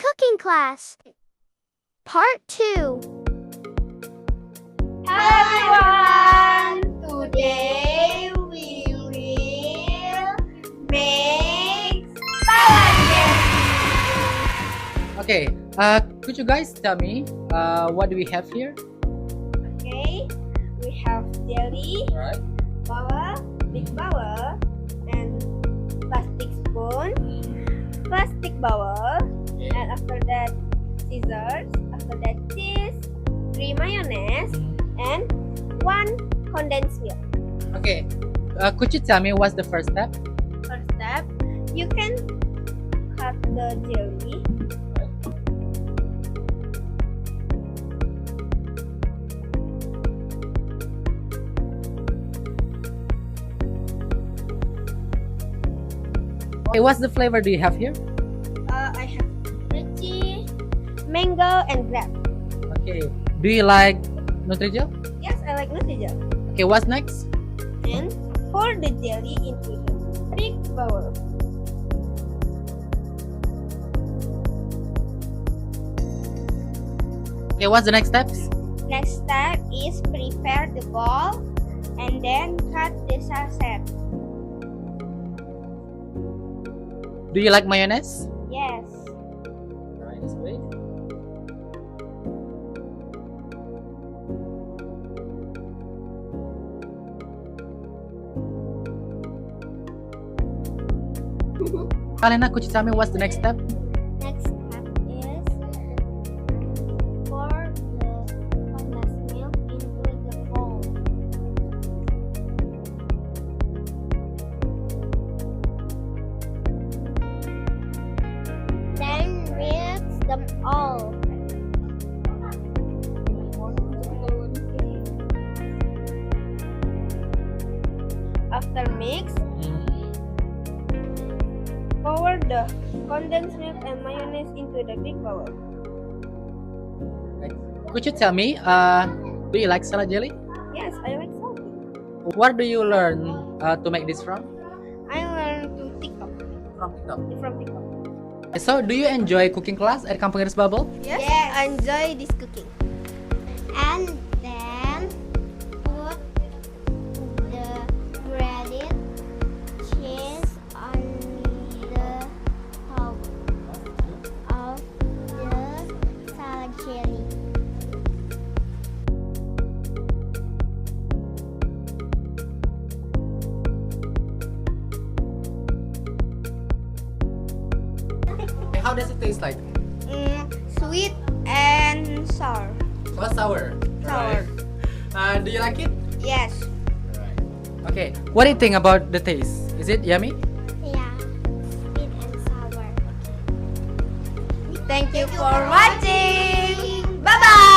cooking class. Part 2. Hello everyone! Today we will make salad. Okay, could you guys tell me what do we have here? Okay, we have jelly, Right. bowl, big bowl, and plastic spoon, plastic bowl, and after that scissors, after that cheese, 3 mayonnaise, and 1 condensed milk. Okay, could you tell me what's the first step? First step, you can cut the jelly. Okay, what's the flavor do you have here? I have lychee, mango, and grape. Okay, do you like Nutrijel? Yes, I like Nutella. Okay, what's next? And pour the jelly into the big bowl. Okay, what's the next steps? Next step is prepare the bowl and then cut the sachet. Do you like mayonnaise? Yes. Right, this way. Alena, could you tell me what's the next step? Next step is pour the condensed milk into the bowl. Then mix them all. After mix, pour the condensed milk and mayonnaise into the big bowl. Could you tell me, do you like salad jelly? Yes, I like salty. Where do you learn to make this from? I learned to TikTok. From TikTok. From TikTok. So, do you enjoy cooking class at Kampung Inggris Babel? Yes, I enjoy this cooking. And then put the breaded cheese on the top of the salad jelly. How does it taste like? Sweet and sour. Oh, sour. Sour. Right. Do you like it? Yes. Okay. What do you think about the taste? Is it yummy? Yeah, sweet and sour. Thank you for watching. Bye bye.